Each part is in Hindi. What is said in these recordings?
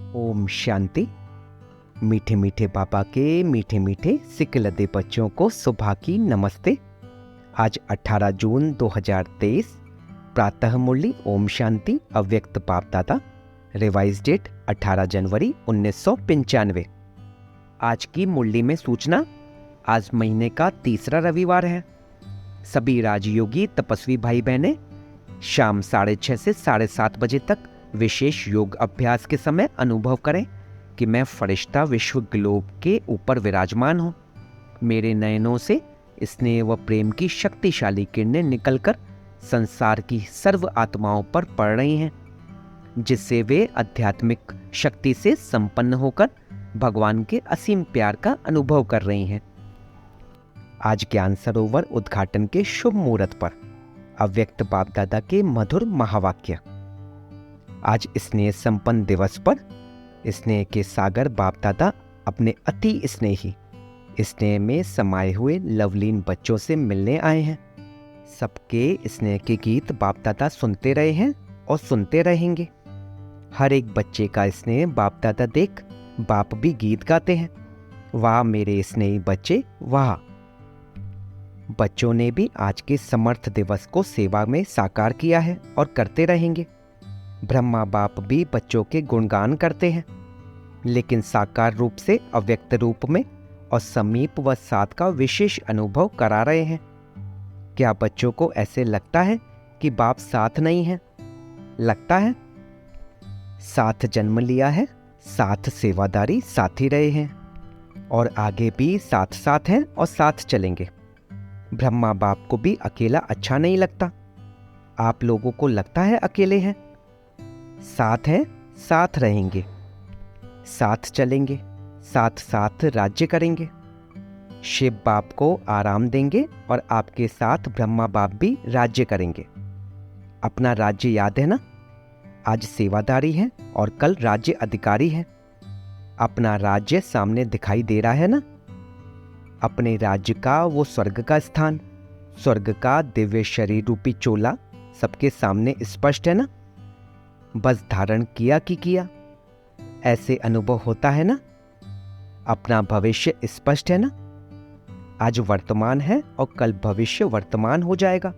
ओम शांति। मीठे मीठे बाबा के मीठे मीठे सिकलदे बच्चों को सुबह की नमस्ते। आज 18 जून 2023 प्रातः मुरली ओम शांति अव्यक्त बाप दादा। रिवाइज डेट 18 जनवरी 1995। आज की मुरली में सूचना। आज महीने का तीसरा रविवार है। सभी राजयोगी तपस्वी भाई बहनें शाम 6:30 से 7:30 बजे तक विशेष योग अभ्यास के समय अनुभव करें कि मैं फरिश्ता विश्व ग्लोब के ऊपर विराजमान हूँ। मेरे नयनों से स्नेह व प्रेम की शक्तिशाली किरणें निकलकर संसार की सर्व आत्माओं पर पड़ रही हैं, जिससे वे आध्यात्मिक शक्ति से संपन्न होकर भगवान के असीम प्यार का अनुभव कर रही हैं। आज ज्ञान सरोवर उद्घाटन के शुभ मुहूर्त पर अव्यक्त बाप दादा के मधुर महावाक्य। आज स्नेह संपन्न दिवस पर स्नेह के सागर बाप दादा अपने अति स्नेही स्नेह में समाये हुए लवलीन बच्चों से मिलने आए हैं। सबके स्नेह के गीत बाप दादा सुनते रहे हैं और सुनते रहेंगे। हर एक बच्चे का स्नेह बाप दादा देख बाप भी गीत गाते हैं। वाह मेरे स्नेही बच्चे वाह। बच्चों ने भी आज के समर्थ दिवस को सेवा में साकार किया है और करते रहेंगे। ब्रह्मा बाप भी बच्चों के गुणगान करते हैं, लेकिन साकार रूप से अव्यक्त रूप में और समीप व साथ का विशेष अनुभव करा रहे हैं। क्या बच्चों को ऐसे लगता है कि बाप साथ नहीं है? लगता है। साथ जन्म लिया है, साथ सेवादारी साथ ही रहे हैं और आगे भी साथ साथ हैं और साथ चलेंगे। ब्रह्मा बाप को भी अकेला अच्छा नहीं लगता। आप लोगों को लगता है अकेले हैं? साथ हैं, साथ रहेंगे, साथ चलेंगे, साथ साथ राज्य करेंगे। शिव बाप को आराम देंगे और आपके साथ ब्रह्मा बाप भी राज्य करेंगे। अपना राज्य याद है ना? आज सेवादारी है और कल राज्य अधिकारी है। अपना राज्य सामने दिखाई दे रहा है ना? अपने राज्य का वो स्वर्ग का स्थान, स्वर्ग का दिव्य शरीर रूपी चोला सबके सामने स्पष्ट है ना? बस धारण किया कि किया, ऐसे अनुभव होता है ना? अपना भविष्य स्पष्ट है ना? आज वर्तमान है और कल भविष्य वर्तमान हो जाएगा।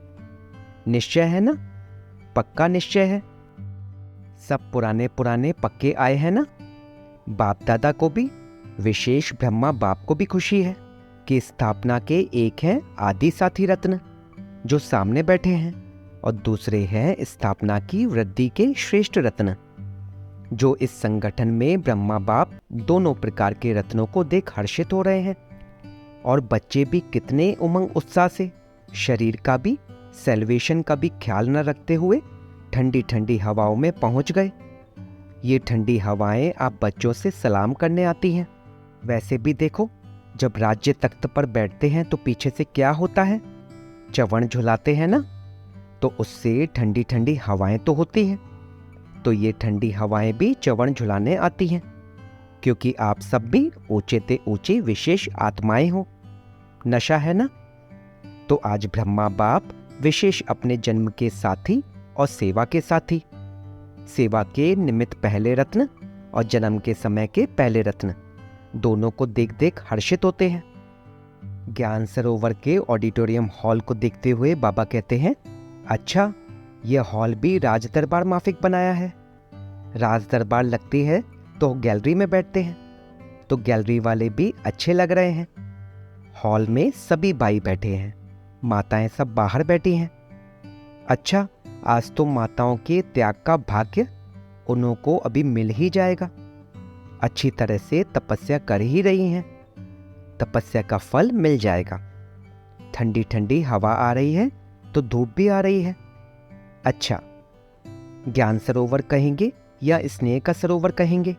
निश्चय है ना? पक्का निश्चय है। सब पुराने पुराने पक्के आए हैं ना? बाप दादा को भी, विशेष ब्रह्मा बाप को भी खुशी है कि स्थापना के एक हैं आदि साथी रत्न जो सामने बैठे हैं और दूसरे हैं स्थापना की वृद्धि के श्रेष्ठ रत्न जो इस संगठन में ब्रह्मा बाप दोनों प्रकार के रत्नों को देख हर्षित हो रहे हैं। और बच्चे भी कितने उमंग उत्साह से शरीर का भी सेल्वेशन का भी ख्याल न रखते हुए ठंडी ठंडी हवाओं में पहुंच गए। ये ठंडी हवाएं आप बच्चों से सलाम करने आती हैं। वैसे भी देखो, जब राज्य तख्त पर बैठते हैं तो पीछे से क्या होता है? चवण झुलाते हैं ना, तो उससे ठंडी ठंडी हवाएं तो होती हैं। तो ये ठंडी हवाएं भी चवण झुलाने आती हैं, क्योंकि आप सब भी ऊंचे ते ऊंची विशेष आत्माएं हो। नशा है ना? तो आज ब्रह्मा बाप विशेष अपने जन्म के साथी और सेवा के साथी, सेवा के निमित्त पहले रत्न और जन्म के समय के पहले रत्न, दोनों को देख देख हर्षित होते हैं। ज्ञान सरोवर के ऑडिटोरियम हॉल को देखते हुए बाबा कहते हैं, अच्छा यह हॉल भी राज दरबार माफिक बनाया है। राज दरबार लगती है तो गैलरी में बैठते हैं, तो गैलरी वाले भी अच्छे लग रहे हैं। हॉल में सभी भाई बैठे हैं, माताएं सब बाहर बैठी हैं। अच्छा, आज तो माताओं के त्याग का भाग्य उन्हों को अभी मिल ही जाएगा। अच्छी तरह से तपस्या कर ही रही हैं, तपस्या का फल मिल जाएगा। ठंडी ठंडी हवा आ रही है तो धूप भी आ रही है। अच्छा, ज्ञान सरोवर कहेंगे या स्नेह का सरोवर कहेंगे?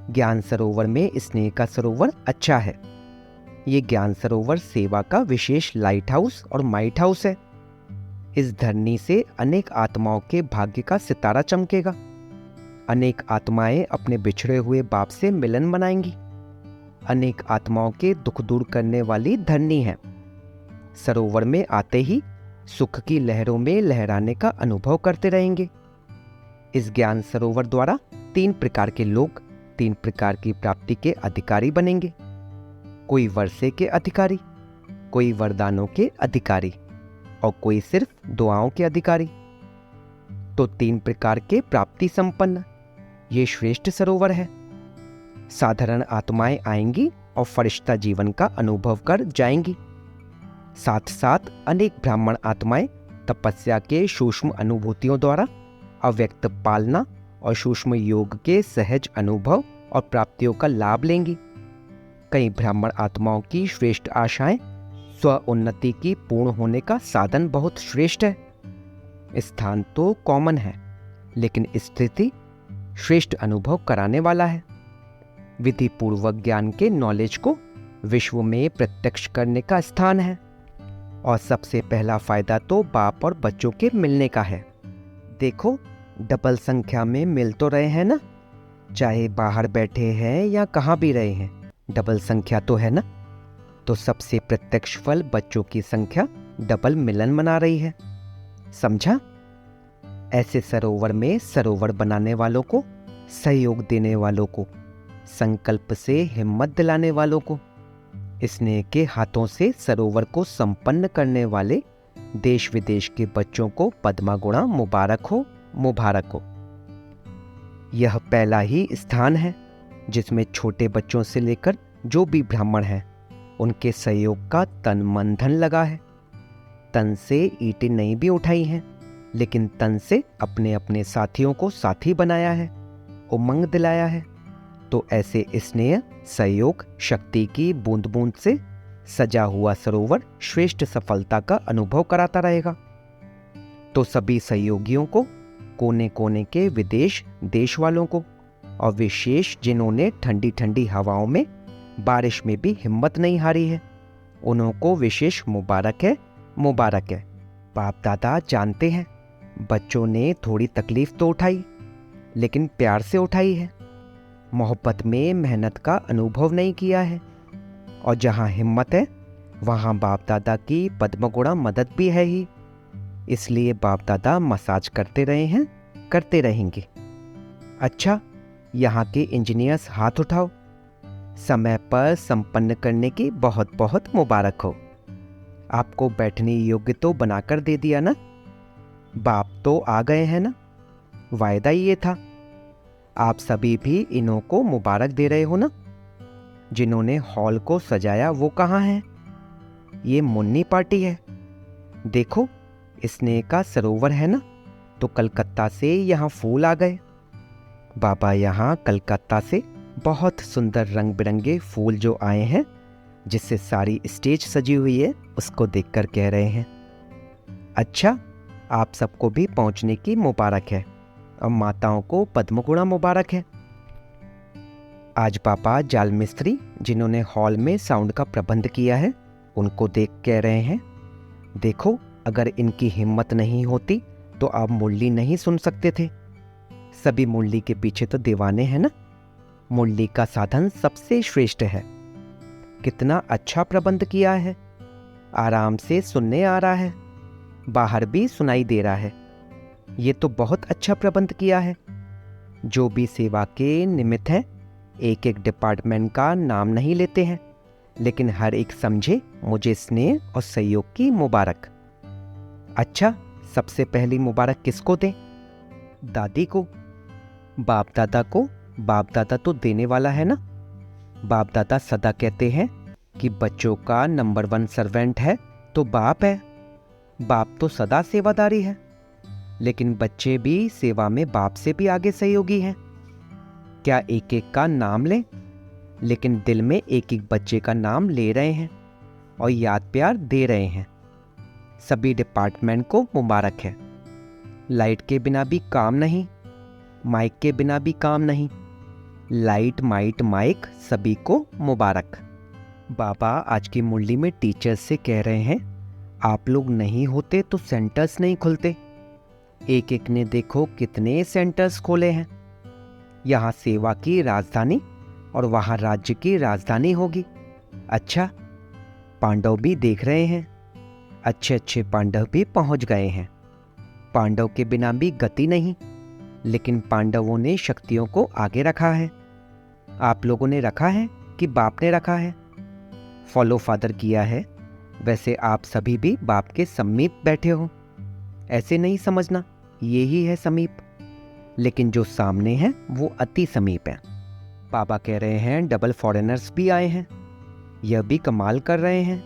ज्ञान सरोवर में स्नेह का सरोवर अच्छा है। ये ज्ञान सरोवर सेवा का विशेष लाइट हाउस और माइट हाउस है। इस धरनी से अनेक आत्माओं के भाग्य का सितारा चमकेगा। अनेक आत्माएं अपने बिछड़े हुए बाप से मिलन मनाएंगी। अनेक आत्माओं के दुख दूर करने वाली धरनी है। सरोवर में आते ही सुख की लहरों में लहराने का अनुभव करते रहेंगे। इस ज्ञान सरोवर द्वारा 3 प्रकार के लोग 3 प्रकार की प्राप्ति के अधिकारी बनेंगे। कोई वर्षे के अधिकारी, कोई वरदानों के अधिकारी और कोई सिर्फ दुआओं के अधिकारी। तो 3 प्रकार के प्राप्ति संपन्न ये श्रेष्ठ सरोवर है। साधारण आत्माएं आएंगी और फरिश्ता जीवन का अनुभव कर जाएंगी। साथ साथ अनेक ब्राह्मण आत्माएं तपस्या के सूक्ष्म अनुभूतियों द्वारा अव्यक्त पालना और सूक्ष्म योग के सहज अनुभव और प्राप्तियों का लाभ लेंगी। कई ब्राह्मण आत्माओं की श्रेष्ठ आशाएं स्व उन्नति की पूर्ण होने का साधन बहुत श्रेष्ठ है। स्थान तो कॉमन है, लेकिन स्थिति श्रेष्ठ अनुभव कराने वाला है। विधि पूर्वक ज्ञान के नॉलेज को विश्व में प्रत्यक्ष करने का स्थान है। और सबसे पहला फायदा तो बाप और बच्चों के मिलने का है। देखो, डबल संख्या में मिल तो रहे हैं ना, चाहे बाहर बैठे हैं या कहाँ भी रहे हैं, डबल संख्या तो है ना। तो सबसे प्रत्यक्ष फल बच्चों की संख्या डबल मिलन मना रही है। समझा? ऐसे सरोवर में सरोवर बनाने वालों को, सहयोग देने वालों को, संकल्प से हिम्मत दिलाने वालों को, स्नेह के हाथों से सरोवर को संपन्न करने वाले देश विदेश के बच्चों को पद्मा गुणा मुबारक हो, मुबारक हो। यह पहला ही स्थान है जिसमें छोटे बच्चों से लेकर जो भी ब्राह्मण हैं उनके सहयोग का तन मन धन लगा है। तन से ईंटें नहीं भी उठाई हैं, लेकिन तन से अपने अपने साथियों को साथी बनाया है, उमंग दिलाया है। तो ऐसे स्नेह, सहयोग, शक्ति की बूंद बूंद से सजा हुआ सरोवर श्रेष्ठ सफलता का अनुभव कराता रहेगा। तो सभी सहयोगियों को, कोने कोने के विदेश देश वालों को, और विशेष जिन्होंने ठंडी ठंडी हवाओं में, बारिश में भी हिम्मत नहीं हारी है, उनको विशेष मुबारक है, मुबारक है। बाप दादा जानते हैं बच्चों ने थोड़ी तकलीफ तो उठाई, लेकिन प्यार से उठाई है। मोहब्बत में मेहनत का अनुभव नहीं किया है। और जहाँ हिम्मत है वहाँ बाप दादा की पद्मगुणा मदद भी है ही। इसलिए बाप दादा मसाज करते रहे हैं, करते रहेंगे। अच्छा, यहाँ के इंजीनियर्स हाथ उठाओ। समय पर संपन्न करने की बहुत बहुत मुबारक हो। आपको बैठने योग्य तो बनाकर दे दिया ना। बाप तो आ गए हैं ना, वायदा ये था। आप सभी भी इन्हों को मुबारक दे रहे हो ना। जिन्होंने हॉल को सजाया वो कहाँ है? ये मुन्नी पार्टी है। देखो, स्नेह का सरोवर है ना, तो कलकत्ता से यहाँ फूल आ गए। बाबा यहाँ कलकत्ता से बहुत सुंदर रंग बिरंगे फूल जो आए हैं, जिससे सारी स्टेज सजी हुई है, उसको देखकर कह रहे हैं, अच्छा, आप सबको भी पहुँचने की मुबारक है और माताओं को पद्मगुणा मुबारक है। आज पापा जाल मिस्त्री, जिन्होंने हॉल में साउंड का प्रबंध किया है, उनको देख कह रहे हैं, देखो, अगर इनकी हिम्मत नहीं होती तो आप मुरली नहीं सुन सकते थे। सभी मुरली के पीछे तो दीवाने हैं ना। मुरली का साधन सबसे श्रेष्ठ है। कितना अच्छा प्रबंध किया है। आराम से सुनने आ रहा है, बाहर भी सुनाई दे रहा है। ये तो बहुत अच्छा प्रबंध किया है। जो भी सेवा के निमित्त है, एक एक डिपार्टमेंट का नाम नहीं लेते हैं, लेकिन हर एक समझे मुझे स्नेह और सहयोग की मुबारक। अच्छा, सबसे पहली मुबारक किसको दें? दादी को, बाप दादा को। बाप दादा तो देने वाला है ना। बाप दादा सदा कहते हैं कि बच्चों का नंबर 1 सर्वेंट है तो बाप है। बाप तो सदा सेवादारी है, लेकिन बच्चे भी सेवा में बाप से भी आगे सहयोगी हैं। क्या एक एक का नाम लें? लेकिन दिल में एक एक बच्चे का नाम ले रहे हैं और याद प्यार दे रहे हैं। सभी डिपार्टमेंट को मुबारक है। लाइट के बिना भी काम नहीं, माइक के बिना भी काम नहीं। लाइट, माइट, माइक, सभी को मुबारक। बाबा आज की मुरली में टीचर्स से कह रहे हैं, आप लोग नहीं होते तो सेंटर्स नहीं खुलते। एक एक ने देखो कितने सेंटर्स खोले हैं। यहाँ सेवा की राजधानी और वहाँ राज्य की राजधानी होगी। अच्छा, पांडव भी देख रहे हैं। अच्छे अच्छे पांडव भी पहुँच गए हैं। पांडव के बिना भी गति नहीं, लेकिन पांडवों ने शक्तियों को आगे रखा है। आप लोगों ने रखा है कि बाप ने रखा है? फॉलो फादर किया है। वैसे आप सभी भी बाप के समीप बैठे हो, ऐसे नहीं समझना ये ही है समीप, लेकिन जो सामने है वो अति समीप है। पापा कह रहे हैं डबल फॉरेनर्स भी आए हैं, यह भी कमाल कर रहे हैं,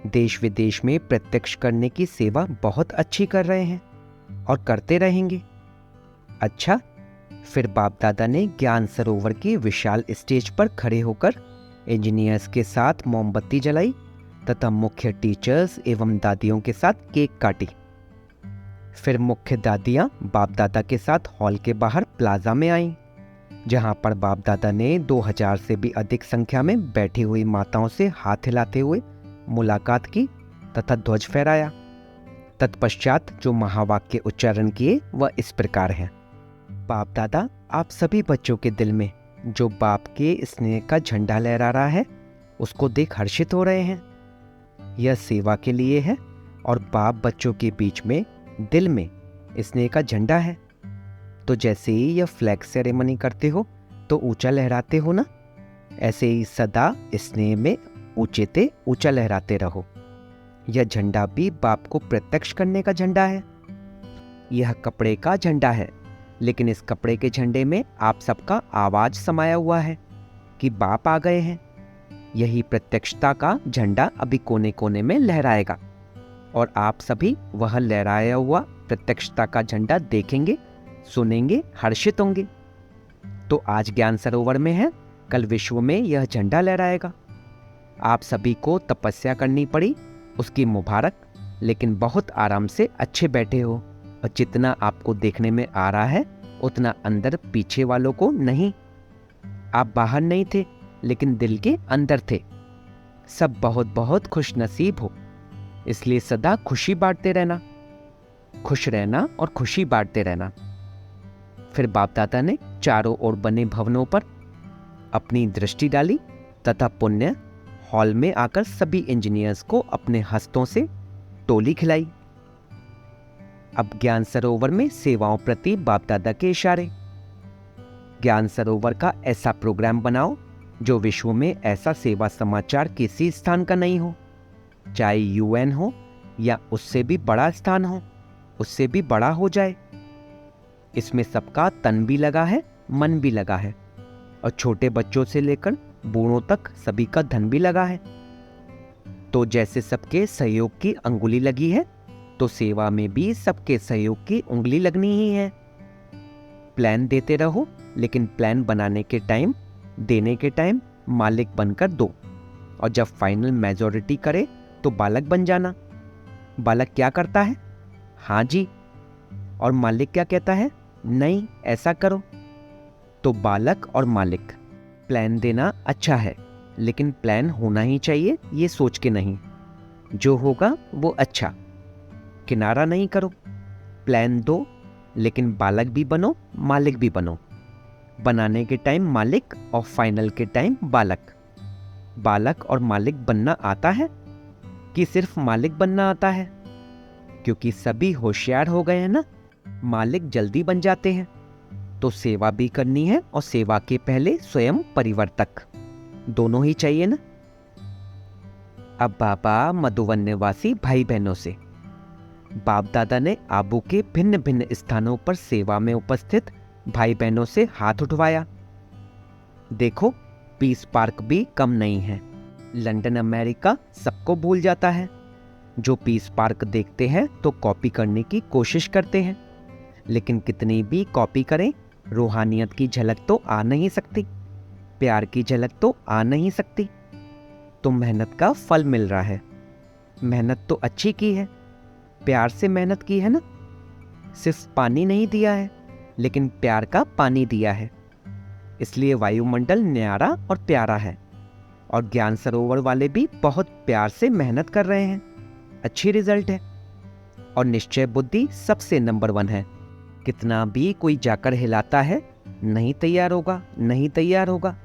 देश विदेश में प्रत्यक्ष करने की सेवा बहुत अच्छी कर रहे हैं और करते रहेंगे। अच्छा, फिर बाप दादा ने ज्ञान सरोवर के विशाल स्टेज पर खड़े होकर इंजीनियर्स के साथ मोमबत्ती जलाई तथा मुख्य टीचर्स एवं दादियों के साथ केक काटी। फिर मुख्य दादियाँ बाप दादा के साथ हॉल के बाहर प्लाजा में आईं, जहाँ पर बाप दादा ने 2000 से भी अधिक संख्या में बैठी हुई माताओं से हाथ हिलाते हुए मुलाकात की तथा ध्वज फहराया। तत्पश्चात जो महावाक्य उच्चारण किए वह इस प्रकार हैं। बाप दादा, आप सभी बच्चों के दिल में जो बाप के स्नेह का झंडा लहरा रहा है उसको देख हर्षित हो रहे हैं। यह सेवा के लिए है और बाप बच्चों के बीच में दिल में स्नेह का झंडा है। तो जैसे ही यह फ्लैग सेरेमनी करते हो तो ऊंचा लहराते हो ना, ऐसे ही सदा स्नेह में ऊंचे ऊंचा लहराते रहो। यह झंडा भी बाप को प्रत्यक्ष करने का झंडा है। यह कपड़े का झंडा है, लेकिन इस कपड़े के झंडे में आप सबका आवाज समाया हुआ है कि बाप आ गए हैं। यही प्रत्यक्षता का झंडा अभी कोने कोने में लहराएगा और आप सभी वह लहराया हुआ प्रत्यक्षता का झंडा देखेंगे, सुनेंगे, हर्षित होंगे। तो आज ज्ञान सरोवर में है, कल विश्व में यह झंडा लहराएगा। आप सभी को तपस्या करनी पड़ी, उसकी मुबारक, लेकिन बहुत आराम से अच्छे बैठे हो और जितना आपको देखने में आ रहा है उतना अंदर पीछे वालों को नहीं। आप बाहर नहीं थे लेकिन दिल के अंदर थे। सब बहुत बहुत खुश नसीब हो, इसलिए सदा खुशी बांटते रहना, खुश रहना और खुशी बांटते रहना। फिर बाप दादा ने चारों ओर बने भवनों पर अपनी दृष्टि डाली तथा पुण्य हॉल में आकर सभी इंजीनियर्स को अपने हस्तों से टोली खिलाई। अब ज्ञान सरोवर में सेवाओं प्रति बाप दादा के इशारे। ज्ञान सरोवर का ऐसा प्रोग्राम बनाओ जो विश्व में ऐसा सेवा समाचार किसी स्थान का नहीं हो, चाहे यूएन हो या उससे भी बड़ा स्थान हो, उससे भी बड़ा हो जाए। इसमें सबका तन भी लगा है, मन भी लगा है और छोटे बच्चों से लेकर बूढ़ों तक सभी का धन भी लगा है। तो जैसे सबके सहयोग की अंगुली लगी है तो सेवा में भी सबके सहयोग की उंगली लगनी ही है। प्लान देते रहो, लेकिन प्लान बनाने के टाइम, देने के टाइम मालिक बनकर दो, और जब फाइनल मेजॉरिटी करे तो बालक बन जाना। बालक क्या करता है? हाँ जी। और मालिक क्या कहता है? नहीं, ऐसा करो। तो बालक और मालिक, प्लान देना अच्छा है, लेकिन प्लान होना ही चाहिए ये सोच के नहीं, जो होगा वो अच्छा। किनारा नहीं करो, प्लान दो, लेकिन बालक भी बनो, मालिक भी बनो। बनाने के टाइम मालिक और फाइनल के टाइम बालक। बालक और मालिक बनना आता है कि सिर्फ मालिक बनना आता है? क्योंकि सभी होशियार हो गए हैं ना, मालिक जल्दी बन जाते हैं। तो सेवा भी करनी है और सेवा के पहले स्वयं परिवर्तक, दोनों ही चाहिए ना। अब बाबा मधुवन निवासी भाई बहनों से, बाप दादा ने आबू के भिन्न भिन्न स्थानों पर सेवा में उपस्थित भाई बहनों से हाथ उठवाया। देखो, पीस पार्क भी कम नहीं है। लंदन अमेरिका सबको भूल जाता है। जो पीस पार्क देखते हैं तो कॉपी करने की कोशिश करते हैं, लेकिन कितनी भी कॉपी करें, रूहानियत की झलक तो आ नहीं सकती, प्यार की झलक तो आ नहीं सकती। तो मेहनत का फल मिल रहा है। मेहनत तो अच्छी की है, प्यार से मेहनत की है ना। सिर्फ पानी नहीं दिया है, लेकिन प्यार का पानी दिया है, इसलिए वायुमंडल न्यारा और प्यारा है। और ज्ञान सरोवर वाले भी बहुत प्यार से मेहनत कर रहे हैं, अच्छी रिजल्ट है। और निश्चय बुद्धि सबसे नंबर 1 है। कितना भी कोई जाकर हिलाता है, नहीं तैयार होगा, नहीं तैयार होगा।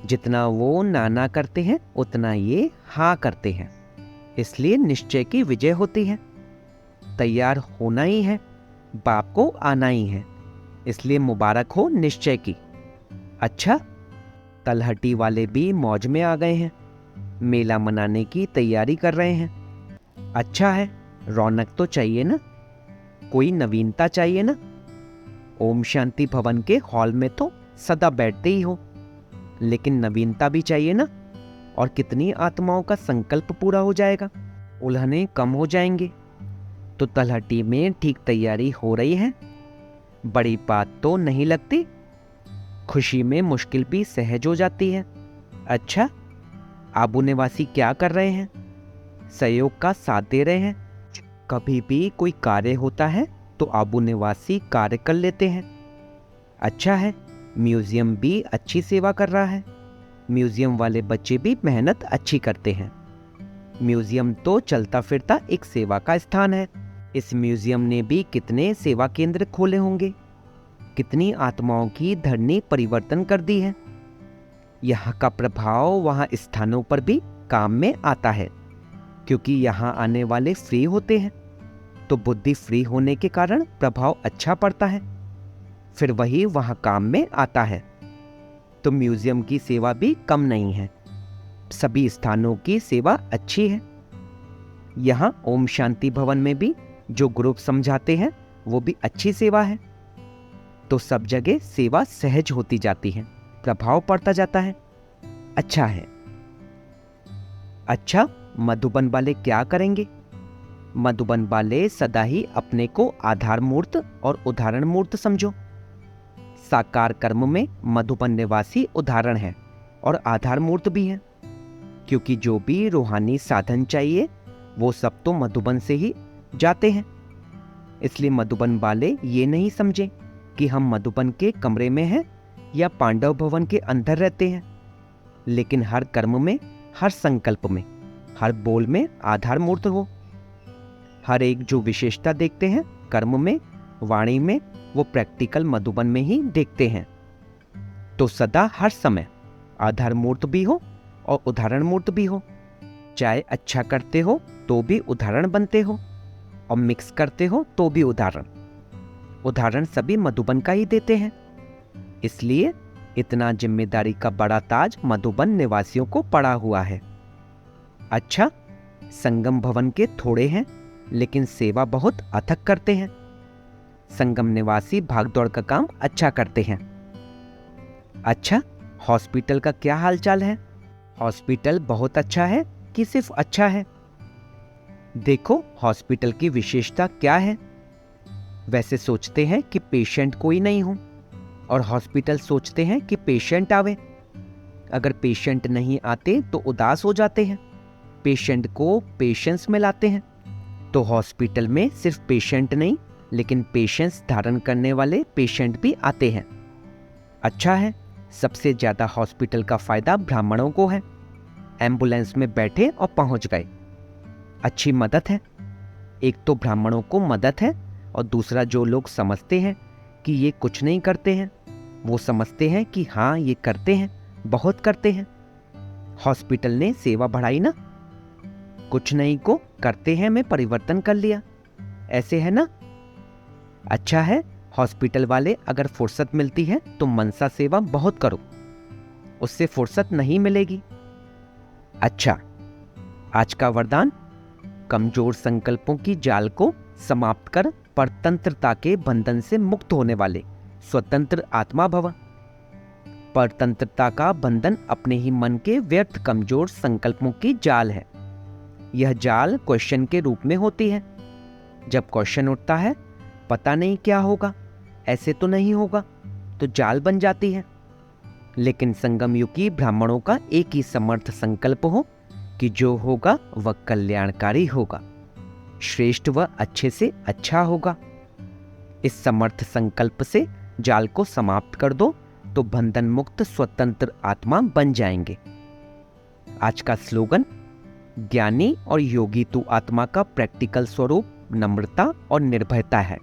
जितना वो ना करते हैं उतना ये हाँ करते हैं, इसलिए निश्चय की विजय होती है। तैयार होना ही है, बाप को आना ही है, इसलिए मुबारक हो निश्चय की। अच्छा, तलहटी वाले भी मौज में आ गए हैं, मेला मनाने की तैयारी कर रहे हैं। अच्छा है, रौनक तो चाहिए ना, कोई नवीनता चाहिए ना। ओम शांति भवन के हॉल में तो सदा बैठते ही हो, लेकिन नवीनता भी चाहिए ना। और कितनी आत्माओं का संकल्प पूरा हो जाएगा, उल्हने कम हो जाएंगे। तो तलहटी में ठीक तैयारी हो रही है, बड़ी बात तो नहीं लगती। खुशी में मुश्किल भी सहज हो जाती है। अच्छा, आबू निवासी क्या कर रहे हैं? सहयोग का साथ दे रहे हैं। कभी भी कोई कार्य होता है तो आबू निवासी कार्य कर लेते हैं। अच्छा है, म्यूजियम भी अच्छी सेवा कर रहा है। म्यूजियम वाले बच्चे भी मेहनत अच्छी करते हैं। म्यूजियम तो चलता फिरता एक सेवा का स्थान है। इस म्यूजियम ने भी कितने सेवा केंद्र खोले होंगे, कितनी आत्माओं की धरनी परिवर्तन कर दी है। यहाँ का प्रभाव वहाँ स्थानों पर भी काम में आता है, क्योंकि यहाँ आने वाले फ्री होते हैं, तो बुद्धि फ्री होने के कारण प्रभाव अच्छा पड़ता है, फिर वही वहाँ काम में आता है। तो म्यूजियम की सेवा भी कम नहीं है, सभी स्थानों की सेवा अच्छी है। यहाँ ओम शांति भवन में भी जो ग्रुप समझाते हैं वो भी अच्छी सेवा है। तो सब जगह सेवा सहज होती जाती है, प्रभाव पड़ता जाता है। अच्छा है। अच्छा, मधुबन वाले क्या करेंगे? मधुबन वाले सदा ही अपने को आधार मूर्त और उदाहरण मूर्त समझो। साकार कर्म में मधुबन निवासी उदाहरण है और आधार मूर्त भी है, क्योंकि जो भी रूहानी साधन चाहिए वो सब तो मधुबन से ही जाते हैं। इसलिए मधुबन वाले ये नहीं समझे कि हम मधुबन के कमरे में हैं या पांडव भवन के अंदर रहते हैं, लेकिन हर कर्म में, हर संकल्प में, हर बोल में आधार मूर्त हो। हर एक जो विशेषता देखते हैं कर्म में, वाणी में, वो प्रैक्टिकल मधुबन में ही देखते हैं। तो सदा हर समय आधार मूर्त भी हो और उदाहरण मूर्त भी हो। चाहे अच्छा करते हो तो भी उदाहरण बनते हो, और मिक्स करते हो तो भी उदाहरण। उदाहरण सभी मधुबन का ही देते हैं। इसलिए इतना जिम्मेदारी का बड़ा ताज मधुबन निवासियों को पड़ा हुआ है। अच्छा, संगम भवन के थोड़े हैं, लेकिन सेवा बहुत अथक करते हैं। संगम निवासी भागदौड़ का काम अच्छा करते हैं। अच्छा, हॉस्पिटल का क्या हालचाल है? हॉस्पिटल बहुत अच्छा है कि सिर्फ अच्छा है? देखो, हॉस्पिटल की विशेषता क्या है। वैसे सोचते हैं कि पेशेंट कोई नहीं हो, और हॉस्पिटल सोचते हैं कि पेशेंट आवे। अगर पेशेंट नहीं आते तो उदास हो जाते हैं, पेशेंट को पेशेंस में लाते हैं। तो हॉस्पिटल में सिर्फ पेशेंट नहीं, लेकिन पेशेंस धारण करने वाले पेशेंट भी आते हैं। अच्छा है, सबसे ज्यादा हॉस्पिटल का फायदा ब्राह्मणों को है। एम्बुलेंस में बैठे और पहुंच गए, अच्छी मदद है। एक तो ब्राह्मणों को मदद है, और दूसरा जो लोग समझते हैं कि ये कुछ नहीं करते हैं, वो समझते हैं कि हाँ ये करते हैं, बहुत करते हैं। हॉस्पिटल ने सेवा बढ़ाई ना, कुछ नहीं को करते हैं में परिवर्तन कर लिया, ऐसे है ना। अच्छा है, हॉस्पिटल वाले अगर फुर्सत मिलती है तो मनसा सेवा बहुत करो, उससे फुर्सत नहीं मिलेगी। अच्छा, आज का वरदान, कमजोर संकल्पों की जाल को समाप्त कर परतंत्रता के बंधन से मुक्त होने वाले स्वतंत्र आत्मा भव। परतंत्रता का बंधन अपने ही मन के व्यर्थ कमजोर संकल्पों की जाल है। यह जाल क्वेश्चन के रूप में होती है। जब क्वेश्चन उठता है, पता नहीं क्या होगा, ऐसे तो नहीं होगा, तो जाल बन जाती है। लेकिन संगम युगी ब्राह्मणों का एक ही समर्थ संकल्प हो कि जो होगा वह कल्याणकारी होगा, श्रेष्ठ व अच्छे से अच्छा होगा। इस समर्थ संकल्प से जाल को समाप्त कर दो तो बंधन मुक्त स्वतंत्र आत्मा बन जाएंगे। आज का स्लोगन, ज्ञानी और योगी तू आत्मा का प्रैक्टिकल स्वरूप नम्रता और निर्भयता है।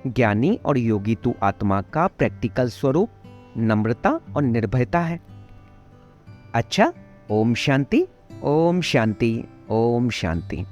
ज्ञानी और योगी तू आत्मा का प्रैक्टिकल स्वरूप नम्रता और निर्भयता है। अच्छा, ओम शांति, ओम शांति, ओम शांति।